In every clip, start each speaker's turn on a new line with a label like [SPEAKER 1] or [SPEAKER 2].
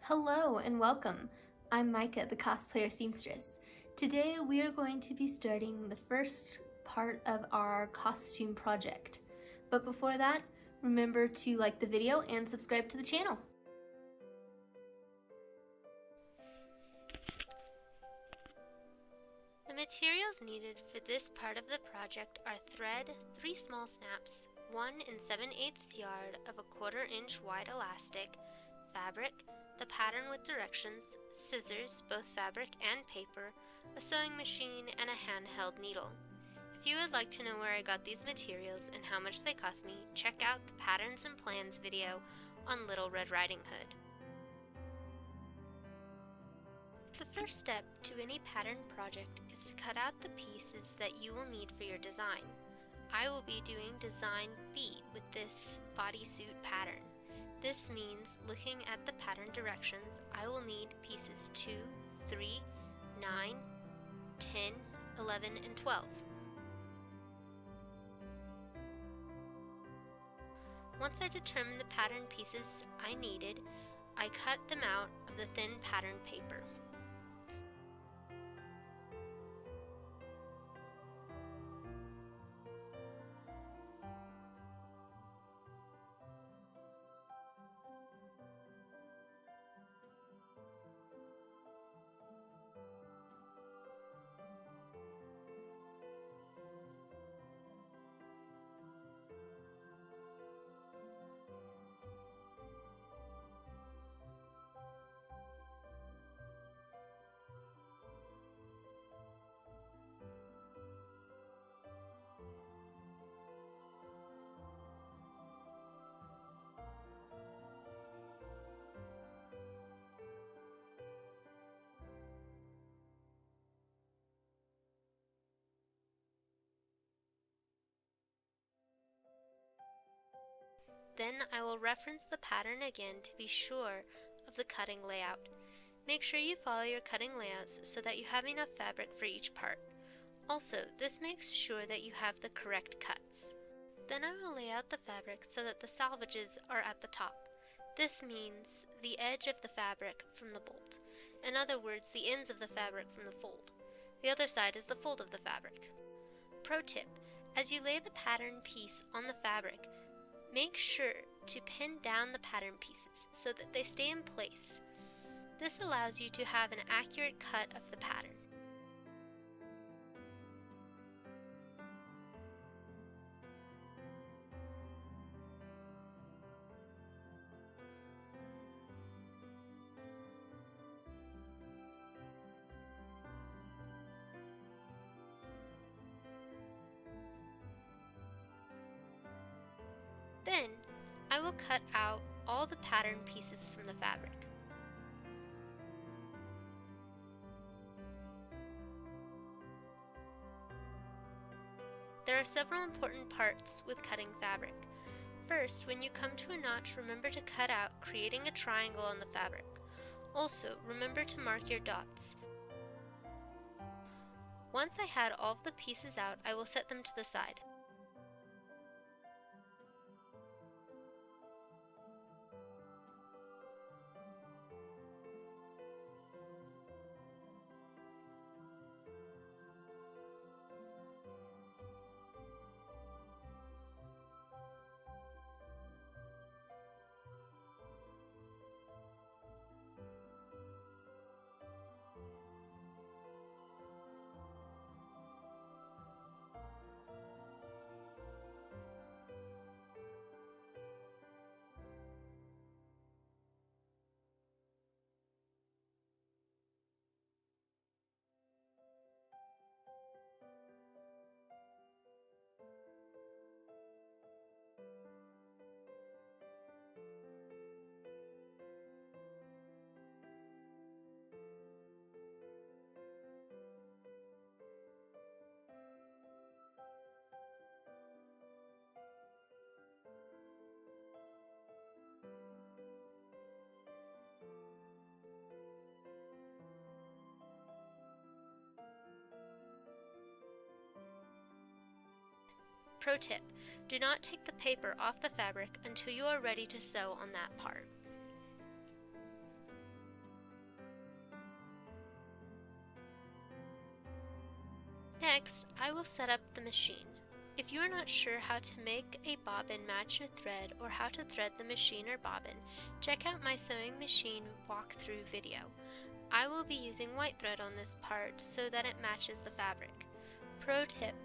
[SPEAKER 1] Hello and welcome. I'm Micah, the cosplayer seamstress. Today we are going to be starting the first part of our costume project. But before that, remember to like the video and subscribe to the channel.
[SPEAKER 2] The materials needed for this part of the project are thread, 3 small snaps, 1 7/8 yard of a 1/4 inch wide elastic, fabric, the pattern with directions, scissors, both fabric and paper, a sewing machine, and a handheld needle. If you would like to know where I got these materials and how much they cost me, check out the Patterns and Plans video on Little Red Riding Hood. The first step to any pattern project is to cut out the pieces that you will need for your design. I will be doing design B with this bodysuit pattern. This means looking at the pattern directions, I will need pieces 2, 3, 9, 10, 11, and 12. Once I determined the pattern pieces I needed, I cut them out of the thin pattern paper. Then I will reference the pattern again to be sure of the cutting layout. Make sure you follow your cutting layouts so that you have enough fabric for each part. Also, this makes sure that you have the correct cuts. Then I will lay out the fabric so that the salvages are at the top. This means the edge of the fabric from the bolt. In other words, the ends of the fabric from the fold. The other side is the fold of the fabric. Pro tip: as you lay the pattern piece on the fabric, make sure to pin down the pattern pieces so that they stay in place. This allows you to have an accurate cut of the pattern. Then, I will cut out all the pattern pieces from the fabric. There are several important parts with cutting fabric. First, when you come to a notch, remember to cut out, creating a triangle on the fabric. Also, remember to mark your dots. Once I had all of the pieces out, I will set them to the side. Pro tip: do not take the paper off the fabric until you are ready to sew on that part. Next, I will set up the machine. If you are not sure how to make a bobbin match your thread or how to thread the machine or bobbin, check out my sewing machine walkthrough video. I will be using white thread on this part so that it matches the fabric. Pro tip: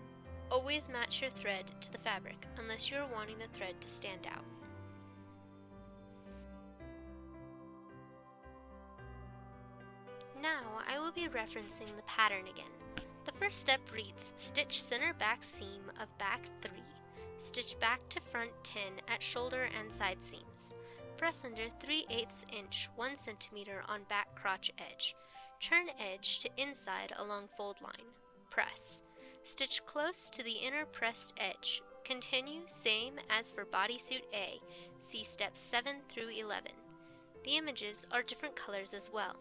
[SPEAKER 2] always match your thread to the fabric unless you are wanting the thread to stand out. Now I will be referencing the pattern again. The first step reads: stitch center back seam of back 3, stitch back to front 10 at shoulder and side seams. Press under 3/8 inch 1 cm on back crotch edge. Turn edge to inside along fold line. Press. Stitch close to the inner pressed edge. Continue same as for Bodysuit A. See steps 7 through 11. The images are different colors as well.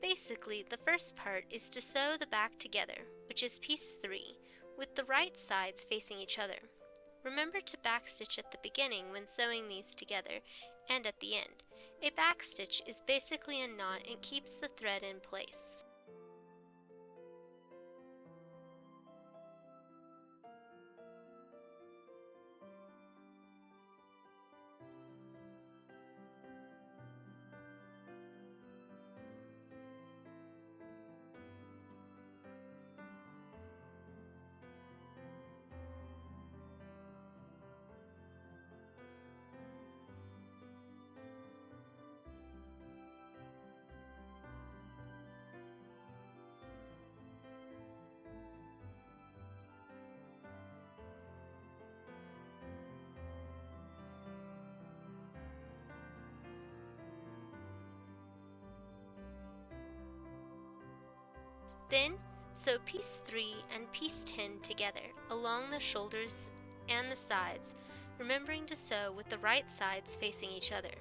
[SPEAKER 2] Basically, the first part is to sew the back together, which is piece 3, with the right sides facing each other. Remember to backstitch at the beginning when sewing these together, and at the end. A backstitch is basically a knot and keeps the thread in place. Then, sew piece 3 and piece 10 together along the shoulders and the sides, remembering to sew with the right sides facing each other.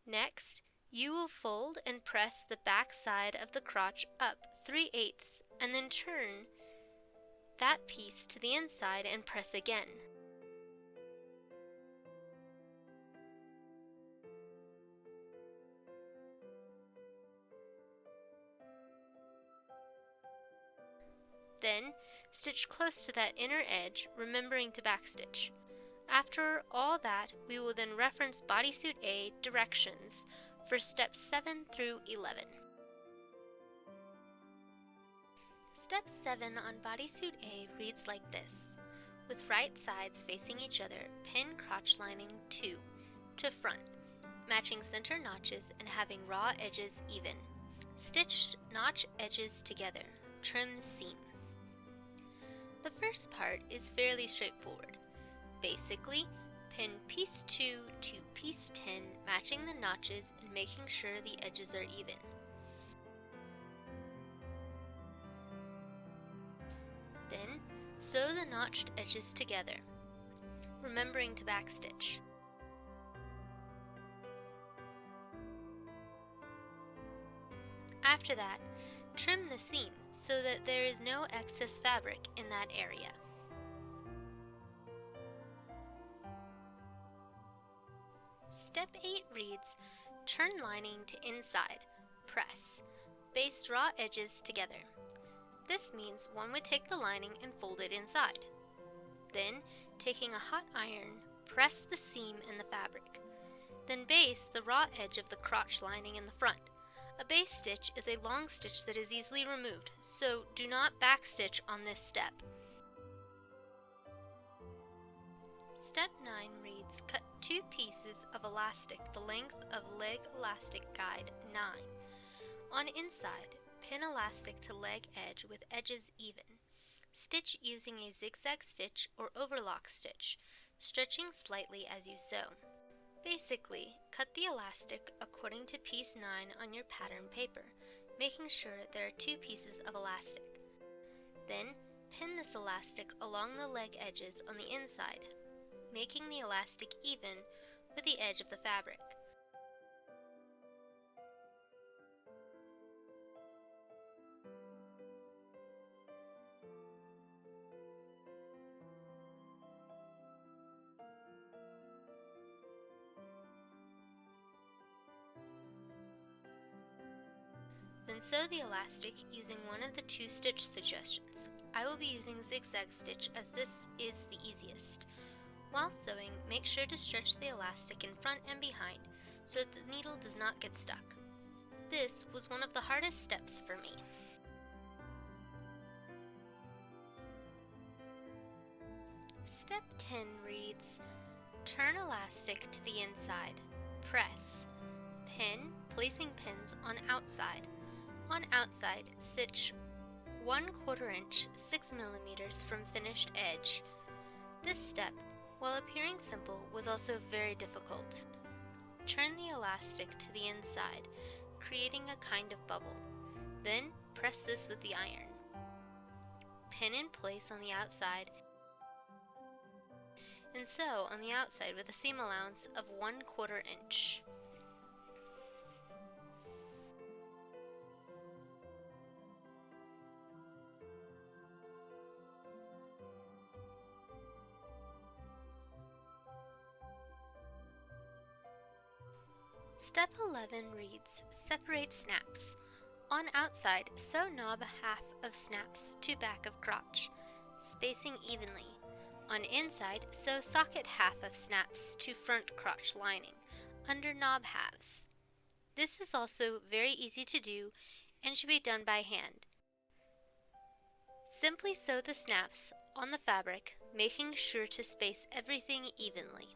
[SPEAKER 2] Next, you will fold and press the back side of the crotch up 3/8 and then turn that piece to the inside and press again. Then, stitch close to that inner edge, remembering to backstitch. After all that, we will then reference Bodysuit A directions for steps 7 through 11. Step 7 on Bodysuit A reads like this. With right sides facing each other, pin crotch lining 2 to front, matching center notches and having raw edges even. Stitch notch edges together. Trim seam. The first part is fairly straightforward. Basically, pin piece 2 to piece 10, matching the notches and making sure the edges are even. Then, sew the notched edges together, remembering to backstitch. After that, trim the seam so that there is no excess fabric in that area. Step 8 reads, turn lining to inside, press, baste raw edges together. This means one would take the lining and fold it inside. Then, taking a hot iron, press the seam in the fabric. Then baste the raw edge of the crotch lining in the front. A base stitch is a long stitch that is easily removed, so do not backstitch on this step. Step 9 reads, cut 2 pieces of elastic the length of leg elastic guide 9. On inside, pin elastic to leg edge with edges even. Stitch using a zigzag stitch or overlock stitch, stretching slightly as you sew. Basically, cut the elastic according to piece 9 on your pattern paper, making sure there are 2 pieces of elastic. Then, pin this elastic along the leg edges on the inside, making the elastic even with the edge of the fabric. Then sew the elastic using one of the 2 stitch suggestions. I will be using zigzag stitch as this is the easiest. While sewing, make sure to stretch the elastic in front and behind so that the needle does not get stuck. This was one of the hardest steps for me. Step 10 reads, turn elastic to the inside, press, pin, placing pins on outside. On outside, stitch 1/4 inch 6 mm from finished edge. This step, while appearing simple, was also very difficult. Turn the elastic to the inside, creating a kind of bubble. Then press this with the iron. Pin in place on the outside and sew on the outside with a seam allowance of 1/4 inch. Step 11 reads, separate snaps. On outside, sew knob half of snaps to back of crotch, spacing evenly. On inside, sew socket half of snaps to front crotch lining, under knob halves. This is also very easy to do and should be done by hand. Simply sew the snaps on the fabric, making sure to space everything evenly.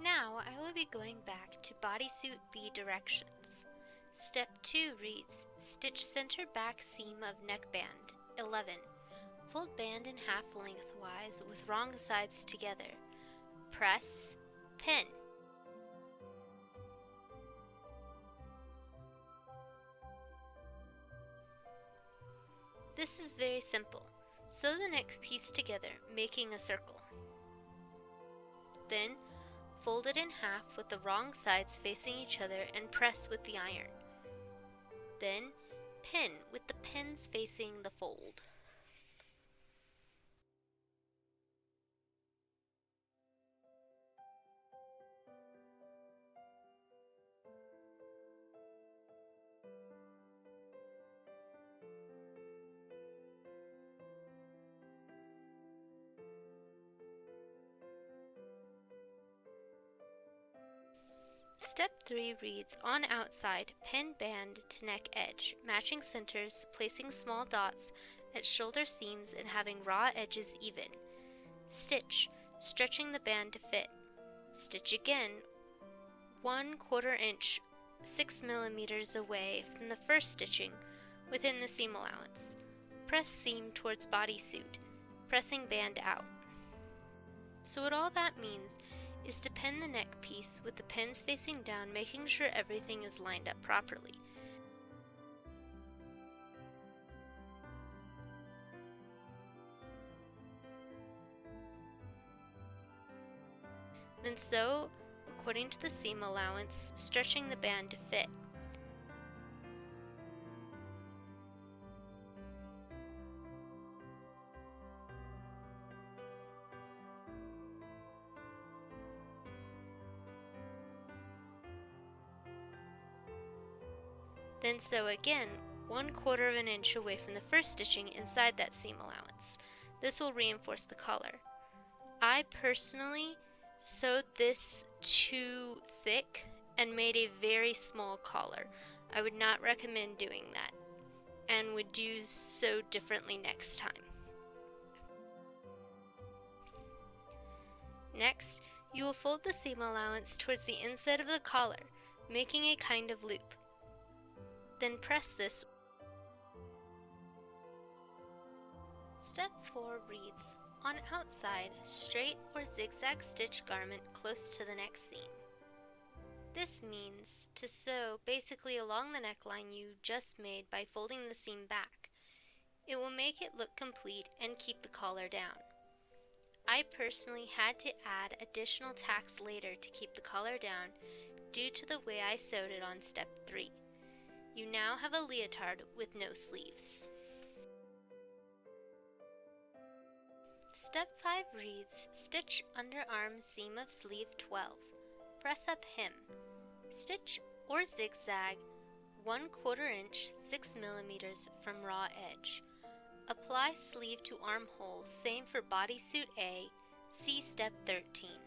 [SPEAKER 2] Now I will be going back to Bodysuit B directions. Step 2 reads, stitch center back seam of neckband 11. Fold band in half lengthwise with wrong sides together. Press, pin. This is very simple. Sew the next piece together, making a circle. Then, fold it in half with the wrong sides facing each other and press with the iron. Then, pin with the pins facing the fold. Step 3 reads, on outside, pin band to neck edge, matching centers, placing small dots at shoulder seams and having raw edges even. Stitch, stretching the band to fit. Stitch again, 1/4 inch 6 millimeters away from the first stitching within the seam allowance. Press seam towards bodysuit, pressing band out. So what all that means is to pin the neck piece with the pins facing down, making sure everything is lined up properly. Then sew according to the seam allowance, stretching the band to fit. Then sew again 1/4 inch away from the first stitching inside that seam allowance. This will reinforce the collar. I personally sewed this too thick and made a very small collar. I would not recommend doing that and would do so differently next time. Next, you will fold the seam allowance towards the inside of the collar, making a kind of loop. Then press this. Step 4 reads, on outside, straight or zigzag stitch garment close to the neck seam. This means to sew basically along the neckline you just made by folding the seam back. It will make it look complete and keep the collar down. I personally had to add additional tacks later to keep the collar down due to the way I sewed it on step 3. You now have a leotard with no sleeves. Step 5 reads, stitch underarm seam of sleeve 12. Press up hem. Stitch or zigzag 1/4 inch 6 millimeters from raw edge. Apply sleeve to armhole, same for bodysuit A, see step 13.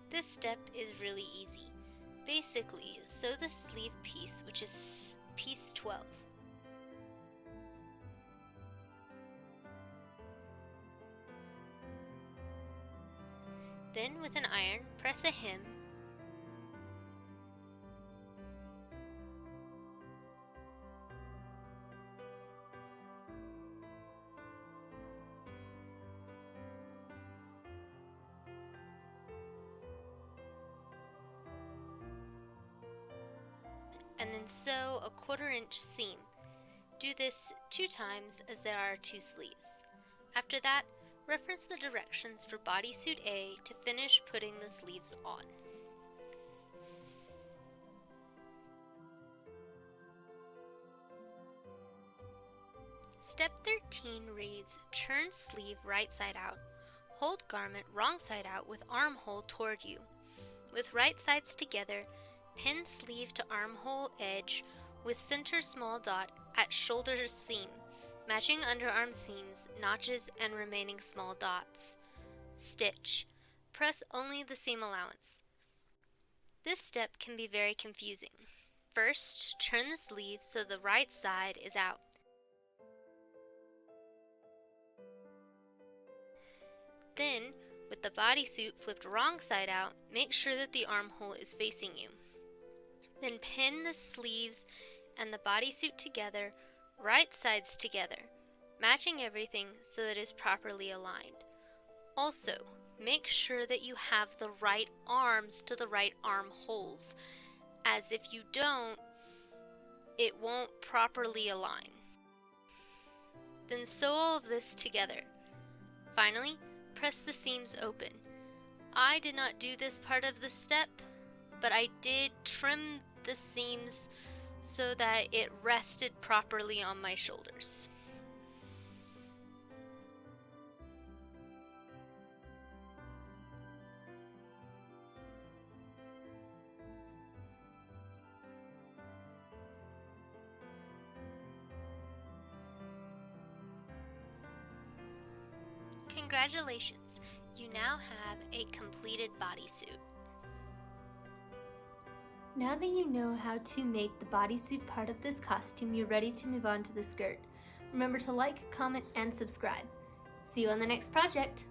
[SPEAKER 2] This step is really easy. Basically, sew the sleeve piece, which is piece 12. Then with an iron, press a hem and then sew a 1/4 inch seam. Do this 2 times as there are 2 sleeves. After that, reference the directions for bodysuit A to finish putting the sleeves on. Step 13 reads, turn sleeve right side out. Hold garment wrong side out with armhole toward you. With right sides together, pin sleeve to armhole edge with center small dot at shoulder seam, matching underarm seams, notches, and remaining small dots. Stitch. Press only the seam allowance. This step can be very confusing. First, turn the sleeve so the right side is out. Then, with the bodysuit flipped wrong side out, make sure that the armhole is facing you. Then pin the sleeves and the bodysuit together, right sides together, matching everything so that it is properly aligned. Also, make sure that you have the right arms to the right armholes, as if you don't, it won't properly align. Then sew all of this together. Finally, press the seams open. I did not do this part of the step, but I did trim the seams so that it rested properly on my shoulders. Congratulations! You now have a completed bodysuit.
[SPEAKER 1] Now that you know how to make the bodysuit part of this costume, you're ready to move on to the skirt. Remember to like, comment, and subscribe. See you on the next project!